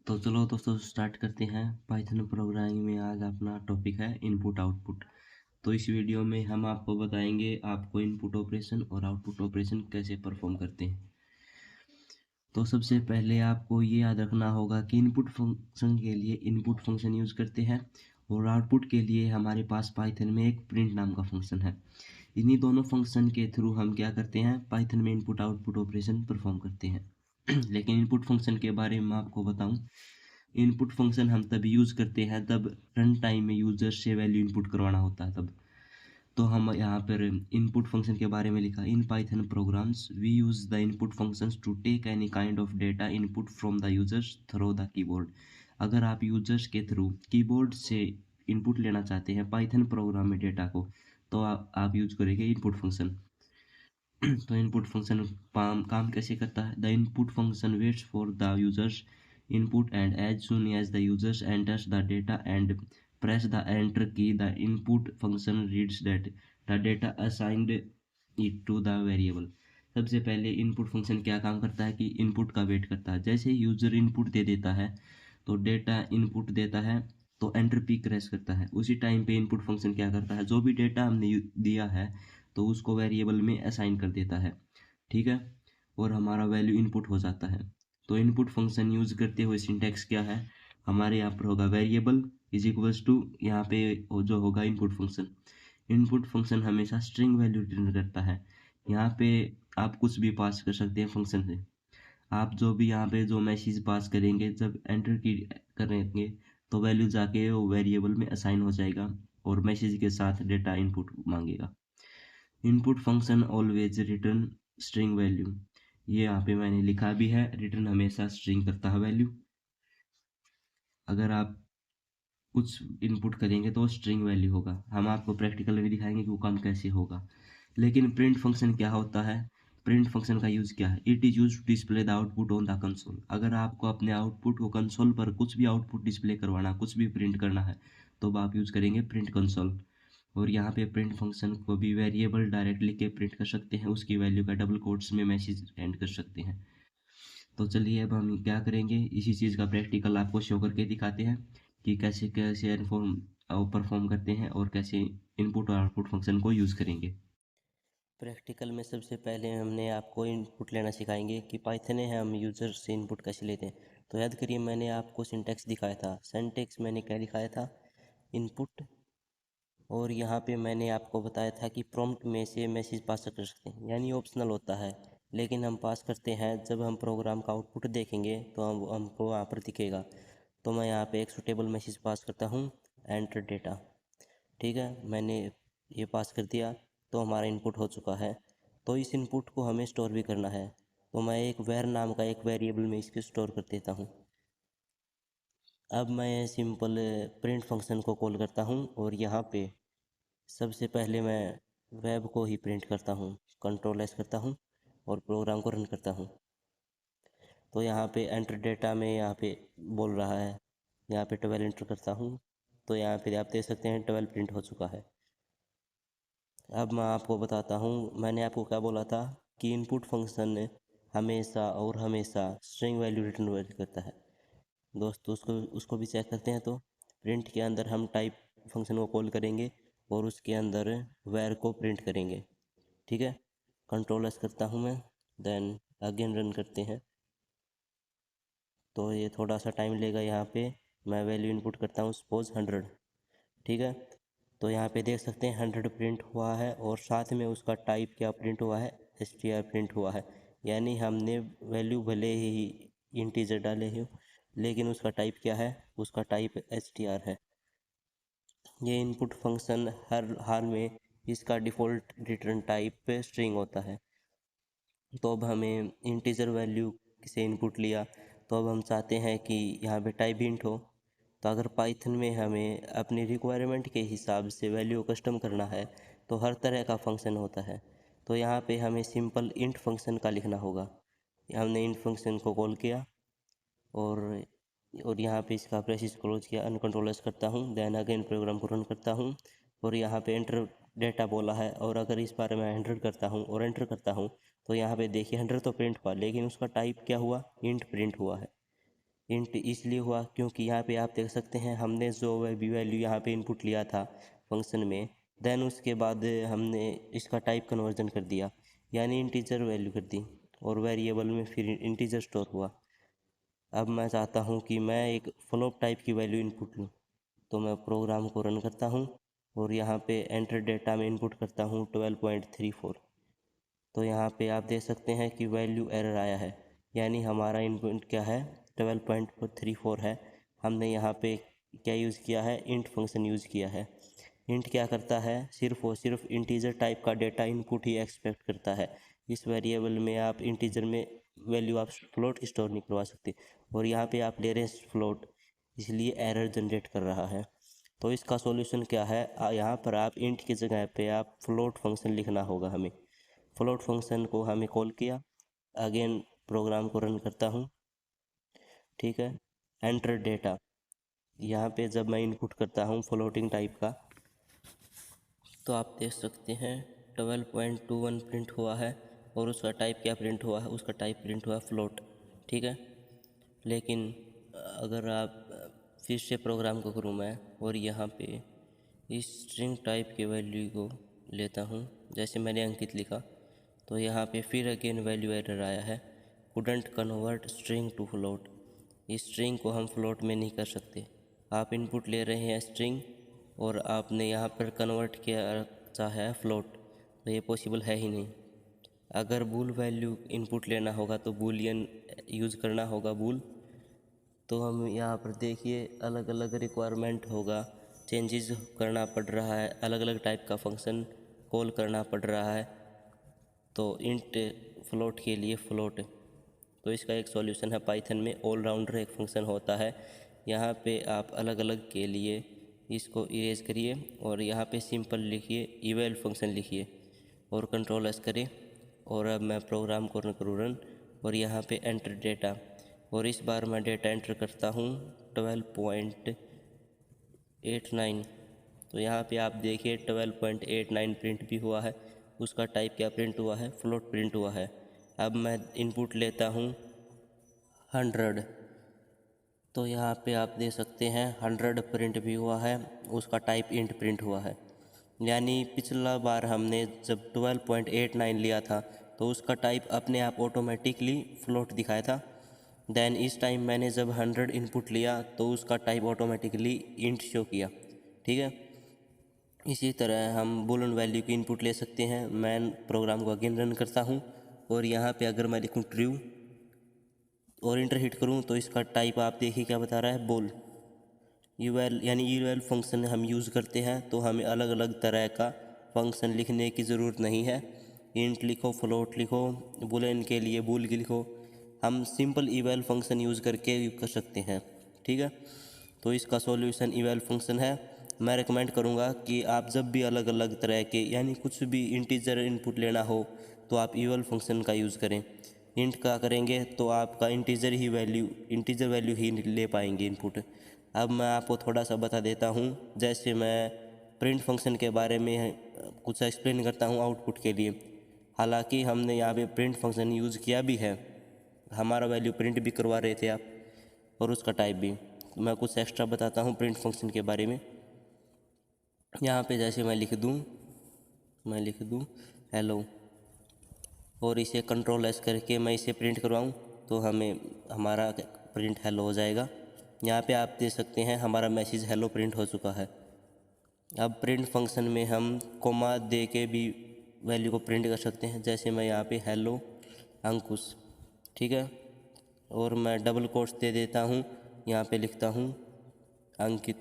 तो चलो दोस्तों स्टार्ट करते हैं। पाइथन प्रोग्रामिंग में आज अपना टॉपिक है इनपुट आउटपुट। तो इस वीडियो में हम आपको बताएंगे आपको इनपुट ऑपरेशन और आउटपुट ऑपरेशन कैसे परफॉर्म करते हैं। तो सबसे पहले आपको ये याद रखना होगा कि इनपुट फंक्शन के लिए इनपुट फंक्शन यूज़ करते हैं और आउटपुट के लिए हमारे पास पाइथन में एक प्रिंट नाम का फंक्शन है। इन्हीं दोनों फंक्शन के थ्रू हम क्या करते हैं, पाइथन में इनपुट आउटपुट ऑपरेशन परफॉर्म करते हैं। लेकिन इनपुट फंक्शन के बारे में आपको बताऊं, इनपुट फंक्शन हम तभी यूज़ करते हैं तब रन टाइम में यूजर से वैल्यू इनपुट करवाना होता है तब। तो हम यहाँ पर इनपुट फंक्शन के बारे में लिखा, in Python programs we use the input functions to take any kind of data input from the users through the keyboard. अगर आप यूजर्स के थ्रू कीबोर्ड से इनपुट लेना चाहते हैं पाइथन प्रोग्राम में डेटा को, तो आप यूज करेंगे इनपुट फंक्शन। तो इनपुट फंक्शन काम कैसे करता है? The input function waits for the users input and as soon as the user enters the data and press the enter key, the input function reads that the data assigned it to the variable। सबसे पहले input function क्या काम करता है कि input का wait करता है। जैसे यूजर इनपुट दे देता है तो डेटा इनपुट देता है तो एंटर पी क्रैश करता है। उसी टाइम पे इनपुट फंक्शन क्या करता है, जो भी डेटा हमने दिया है तो उसको वेरिएबल में असाइन कर देता है, ठीक है, और हमारा वैल्यू इनपुट हो जाता है। तो इनपुट फंक्शन यूज करते हुए सिंटैक्स क्या है हमारे यहाँ पर होगा, वेरिएबल इज इक्वल्स टू, यहाँ पे जो होगा इनपुट फंक्शन। इनपुट फंक्शन हमेशा स्ट्रिंग वैल्यू रिटर्न करता है। यहाँ पे आप कुछ भी पास कर सकते हैं फंक्शन से। आप जो भी यहाँ पे जो मैसेज पास करेंगे जब एंटर की करेंगे तो वैल्यू जाके वो वेरिएबल में असाइन हो जाएगा और मैसेज के साथ डेटा इनपुट मांगेगा। Input function always return string value, ये यहाँ पे मैंने लिखा भी है, रिटर्न हमेशा स्ट्रिंग करता है वैल्यू। अगर आप कुछ इनपुट करेंगे तो स्ट्रिंग वैल्यू होगा। हम आपको प्रैक्टिकल में दिखाएंगे कि वो काम कैसे होगा। लेकिन प्रिंट फंक्शन क्या होता है? प्रिंट फंक्शन का यूज़ क्या है? It is use to display the output on the console. अगर आपको अपने आउटपुट को कंसोल पर कुछ भी आउटपुट डिस्प्ले करवाना, कुछ भी प्रिंट करना है तो आप यूज़ करेंगे प्रिंट कंसोल। और यहाँ पे प्रिंट फंक्शन को भी वेरिएबल डायरेक्ट लिख के प्रिंट कर सकते हैं, उसकी वैल्यू का डबल कोट्स में मैसेज एंड कर सकते हैं। तो चलिए अब हम क्या करेंगे, इसी चीज़ का प्रैक्टिकल आपको शो करके दिखाते हैं कि कैसे कैसे इन्फॉर्म परफॉर्म करते हैं और कैसे इनपुट और आउटपुट फंक्शन को यूज़ करेंगे। प्रैक्टिकल में सबसे पहले हमने आपको इनपुट लेना सिखाएंगे कि पाइथन है हम यूज़र से इनपुट कैसे लेते हैं। तो याद करिए मैंने आपको सिंटैक्स दिखाया था। सिंटैक्स मैंने क्या दिखाया था, इनपुट, और यहाँ पे मैंने आपको बताया था कि प्रॉम्प्ट में से मैसेज पास कर सकते हैं, यानी ऑप्शनल होता है लेकिन हम पास करते हैं। जब हम प्रोग्राम का आउटपुट देखेंगे तो हमको वहाँ पर दिखेगा। तो मैं यहाँ पे एक सुटेबल मैसेज पास करता हूँ, एंटर डेटा, ठीक है, मैंने ये पास कर दिया तो हमारा इनपुट हो चुका है। तो इस इनपुट को हमें स्टोर भी करना है, तो मैं एक वैर नाम का एक वेरिएबल में इसको स्टोर कर देता हूँ। अब मैं सिंपल प्रिंट फंक्शन को कॉल करता हूँ और यहाँ पे सबसे पहले मैं वेब को ही प्रिंट करता हूँ, कंट्रोल एस करता हूँ और प्रोग्राम को रन करता हूँ। तो यहाँ पे एंटर डेटा में यहाँ पे बोल रहा है, यहाँ पे 12 एंटर करता हूँ तो यहाँ पे आप देख सकते हैं 12 प्रिंट हो चुका है। अब मैं आपको बताता हूँ, मैंने आपको क्या बोला था कि इनपुट फंक्शन हमेशा और हमेशा स्ट्रिंग वैल्यू रिटर्न करता है। दोस्तों उसको भी चेक करते हैं। तो प्रिंट के अंदर हम टाइप फंक्शन को कॉल करेंगे और उसके अंदर वैर को प्रिंट करेंगे, ठीक है। कंट्रोल एस करता हूँ मैं, देन अगेन रन करते हैं। तो ये थोड़ा सा टाइम लेगा। यहाँ पे मैं वैल्यू इनपुट करता हूँ सपोज 100, ठीक है। तो यहाँ पे देख सकते हैं 100 प्रिंट हुआ है और साथ में उसका टाइप क्या प्रिंट हुआ है, str प्रिंट हुआ है। यानी हमने वैल्यू भले ही इंटीजर डाले हो लेकिन उसका टाइप क्या है, उसका टाइप str है। ये इनपुट फंक्शन हर हाल में इसका डिफ़ॉल्ट रिटर्न टाइप स्ट्रिंग होता है। तो अब हमें इंटीजर वैल्यू से इनपुट लिया, तो अब हम चाहते हैं कि यहाँ पे टाइप इंट हो। तो अगर पाइथन में हमें अपनी रिक्वायरमेंट के हिसाब से वैल्यू कस्टम करना है तो हर तरह का फंक्शन होता है। तो यहाँ पे हमें सिंपल इंट फंक्शन का लिखना होगा। हमने इंट फंक्शन को कॉल किया और यहाँ पे इसका प्रेसिस क्लोज किया, अनकंट्रोलस करता हूँ, देन अगेन प्रोग्राम को रन करता हूँ और यहाँ पे एंटर डेटा बोला है। और अगर इस बार मैं 100 करता हूँ और एंटर करता हूँ तो यहाँ पे देखिए 100 तो प्रिंट हुआ लेकिन उसका टाइप क्या हुआ, इंट प्रिंट हुआ है। इंट इसलिए हुआ क्योंकि यहाँ पे आप देख सकते हैं हमने जो वैल्यू यहाँ पे इनपुट लिया था फंक्शन में, देन उसके बाद हमने इसका टाइप कन्वर्जन कर दिया, यानी इंटीजर वैल्यू कर दी और वेरिएबल में फिर इंटीजर स्टोर हुआ। अब मैं चाहता हूँ कि मैं एक फ्लोट टाइप की वैल्यू इनपुट लूँ, तो मैं प्रोग्राम को रन करता हूँ और यहाँ पे एंटर डेटा में इनपुट करता हूँ 12.34। तो यहाँ पे आप देख सकते हैं कि वैल्यू एरर आया है, यानी हमारा इनपुट क्या है 12.34 है। हमने यहाँ पे क्या यूज़ किया है, इंट फंक्शन यूज़ किया है। इंट क्या करता है, सिर्फ और सिर्फ इंटीजर टाइप का डेटा इनपुट ही एक्सपेक्ट करता है। इस वेरिएबल में आप इंटीजर में वैल्यू आप फ्लोट स्टोर नहीं करवा सकते, और यहाँ पे आप ले रहे हैं फ्लोट, इसलिए एरर जनरेट कर रहा है। तो इसका सॉल्यूशन क्या है, यहाँ पर आप इंट की जगह पे आप फ्लोट फंक्शन लिखना होगा हमें। फ्लोट फंक्शन को हमें कॉल किया, अगेन प्रोग्राम को रन करता हूँ, ठीक है। एंटर डेटा, यहाँ पे जब मैं इनपुट करता हूँ फ्लोटिंग टाइप का, तो आप देख सकते हैं 12.21 प्रिंट हुआ है, और उसका टाइप क्या प्रिंट हुआ है, उसका टाइप प्रिंट हुआ फ्लोट, ठीक है। लेकिन अगर आप फिर से प्रोग्राम को करूँ मैं, और यहाँ पे इस स्ट्रिंग टाइप के वैल्यू को लेता हूँ, जैसे मैंने अंकित लिखा, तो यहाँ पे फिर अगेन वैल्यू एरर आया है, couldn't convert string to float. इस स्ट्रिंग को हम फ्लोट में नहीं कर सकते। आप इनपुट ले रहे हैं स्ट्रिंग और आपने यहाँ पर कन्वर्ट किया चाहे है फ्लोट, तो ये पॉसिबल है ही नहीं। अगर बूल वैल्यू इनपुट लेना होगा तो बूलियन यूज़ करना होगा बूल। तो हम यहाँ पर देखिए अलग अलग रिक्वायरमेंट होगा, चेंजेस करना पड़ रहा है, अलग अलग टाइप का फंक्शन कॉल करना पड़ रहा है। तो इंट फ्लोट के लिए फ्लोट, तो इसका एक सॉल्यूशन है पाइथन में ऑलराउंडर एक फंक्शन होता है। यहाँ पे आप अलग अलग के लिए इसको इरेज करिए और यहाँ पे सिंपल लिखिए, इवेल फंक्शन लिखिए और कंट्रोल एस करें। और अब मैं प्रोग्राम को रन करूँ रन, और यहाँ पे एंटर डेटा, और इस बार मैं डेटा एंटर करता हूँ 12.89। तो यहाँ पे आप देखिए 12.89 प्रिंट भी हुआ है, उसका टाइप क्या प्रिंट हुआ है, फ्लोट प्रिंट हुआ है। अब मैं इनपुट लेता हूँ 100, तो यहाँ पे आप देख सकते हैं 100 प्रिंट भी हुआ है, उसका टाइप इंट प्रिंट हुआ है। यानी पिछला बार हमने जब 12.89 लिया था तो उसका टाइप अपने आप ऑटोमेटिकली फ्लोट दिखाया था। देन इस टाइम मैंने जब 100 इनपुट लिया तो उसका टाइप ऑटोमेटिकली इंट शो किया, ठीक है। इसी तरह हम बूलियन वैल्यू की इनपुट ले सकते हैं। मैं प्रोग्राम को अगेन रन करता हूँ और यहाँ पे अगर मैं लिखूँ ट्रू और इंटर हिट करूँ तो इसका टाइप आप देखिए क्या बता रहा है, बोल। यूएल यानी यूएल फंक्शन हम यूज़ करते हैं तो हमें अलग अलग तरह का फंक्शन लिखने की ज़रूरत नहीं है। इंट लिखो, फ्लोट लिखो, बूलियन के लिए बूल की लिखो, हम सिंपल इवेल फंक्शन यूज़ करके कर सकते हैं, ठीक है। तो इसका सॉल्यूशन इवेल फंक्शन है। मैं रिकमेंड करूँगा कि आप जब भी अलग अलग तरह के यानी कुछ भी इंटीजर इनपुट लेना हो तो आप इवेल फंक्शन का यूज़ करें। इंट का करेंगे तो आपका इंटीजर वैल्यू ही ले पाएंगे इनपुट। अब मैं आपको थोड़ा सा बता देता हूँ, जैसे मैं प्रिंट फंक्शन के बारे में कुछ एक्सप्लेन करता हूँ आउटपुट के लिए। हालांकि हमने यहाँ पे प्रिंट फंक्शन यूज़ किया भी है, हमारा वैल्यू प्रिंट भी करवा रहे थे आप, और उसका टाइप भी। मैं कुछ एक्स्ट्रा बताता हूँ प्रिंट फंक्शन के बारे में। यहाँ पे जैसे मैं लिख दूँ हेलो, और इसे कंट्रोल एस करके मैं इसे प्रिंट करवाऊँ तो हमारा प्रिंट हेलो हो जाएगा। यहाँ पे आप देख सकते हैं हमारा मैसेज हेलो प्रिंट हो चुका है। अब प्रिंट फंक्शन में हम कोमा दे के भी वैल्यू को प्रिंट कर सकते हैं, जैसे मैं यहाँ पे हेलो अंकुश, ठीक है, और मैं डबल कोट्स दे देता हूँ, यहाँ पे लिखता हूँ अंकित।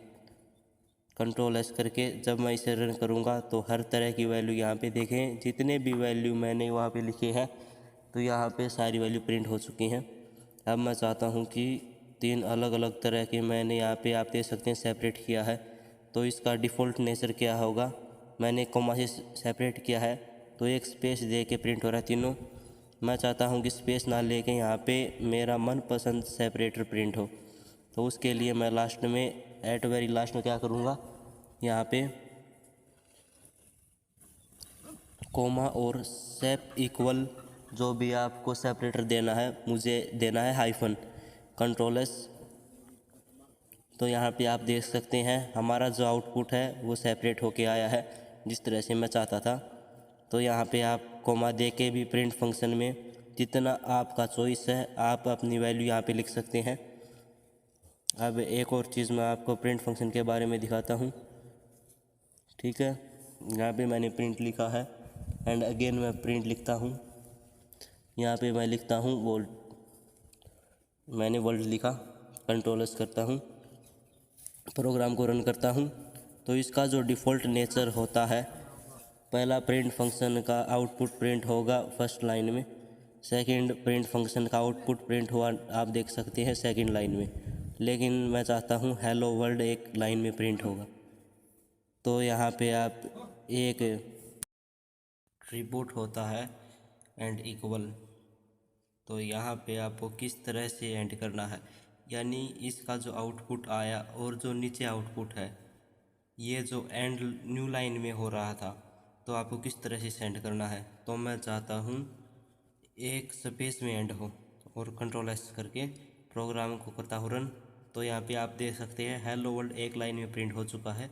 कंट्रोल एस करके जब मैं इसे रन करूँगा तो हर तरह की वैल्यू यहाँ पे देखें, जितने भी वैल्यू मैंने वहाँ पे लिखे हैं तो यहाँ पे सारी वैल्यू प्रिंट हो चुकी हैं। अब मैं चाहता हूँ कि 3 अलग अलग तरह के मैंने यहाँ पे आप देख सकते हैं सेपरेट किया है, तो इसका डिफ़ॉल्ट नेचर क्या होगा, मैंने कोमा से सेपरेट किया है तो एक स्पेस दे के प्रिंट हो रहा है तीनों। मैं चाहता हूँ कि स्पेस ना लेके यहाँ पे मेरा मनपसंद सेपरेटर प्रिंट हो, तो उसके लिए मैं लास्ट में एट वेरी लास्ट में क्या करूँगा, यहाँ पे कोमा और सेप इक्वल, जो भी आपको सेपरेटर देना है मुझे देना है हाइफन, कंट्रोल एस तो यहाँ पे आप देख सकते हैं हमारा जो आउटपुट है वो सेपरेट होके आया है जिस तरह से मैं चाहता था। तो यहाँ पे आप कोमा दे के भी प्रिंट फंक्शन में जितना आपका चॉइस है आप अपनी वैल्यू यहाँ पे लिख सकते हैं। अब एक और चीज़ मैं आपको प्रिंट फंक्शन के बारे में दिखाता हूँ। ठीक है, यहाँ पे मैंने प्रिंट लिखा है एंड अगेन मैं प्रिंट लिखता हूँ। यहाँ पे मैं लिखता हूँ वोल्ट, मैंने वोल्ट लिखा, कंट्रोल-एस करता हूँ, प्रोग्राम को रन करता हूँ। तो इसका जो डिफ़ॉल्ट नेचर होता है, पहला प्रिंट फंक्शन का आउटपुट प्रिंट होगा फर्स्ट लाइन में, सेकंड प्रिंट फंक्शन का आउटपुट प्रिंट हुआ आप देख सकते हैं सेकंड लाइन में, लेकिन मैं चाहता हूँ हेलो वर्ल्ड एक लाइन में प्रिंट होगा। तो यहाँ पे आप एक रिपोर्ट होता है एंड इक्वल, तो यहाँ पे आपको किस तरह से एंड करना है, यानी इसका जो आउटपुट आया और जो नीचे आउटपुट है ये जो एंड न्यू लाइन में हो रहा था तो आपको किस तरह से सेंड करना है। तो मैं चाहता हूँ एक स्पेस में एंड हो और कंट्रोल-एस करके प्रोग्राम को करता हूँ रन। तो यहाँ पे आप देख सकते हैं हेलो वर्ल्ड एक लाइन में प्रिंट हो चुका है।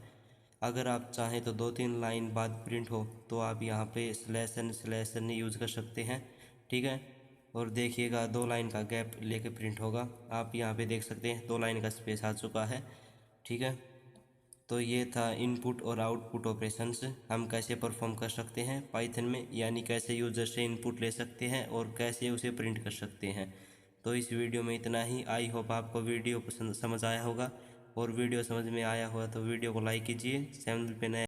अगर आप चाहें तो 2-3 लाइन बाद प्रिंट हो तो आप यहाँ पे /n यूज़ कर सकते हैं। ठीक है, और देखिएगा 2 लाइन का गैप लेके प्रिंट होगा। आप यहाँ पे देख सकते हैं 2 लाइन का स्पेस आ चुका है। ठीक है, तो ये था इनपुट और आउटपुट ऑपरेशंस हम कैसे परफॉर्म कर सकते हैं पाइथन में, यानी कैसे यूज़र से इनपुट ले सकते हैं और कैसे उसे प्रिंट कर सकते हैं। तो इस वीडियो में इतना ही। आई होप आपको वीडियो पसंद समझ आया होगा, और वीडियो समझ में आया हुआ तो वीडियो को लाइक कीजिए, चैनल पे नए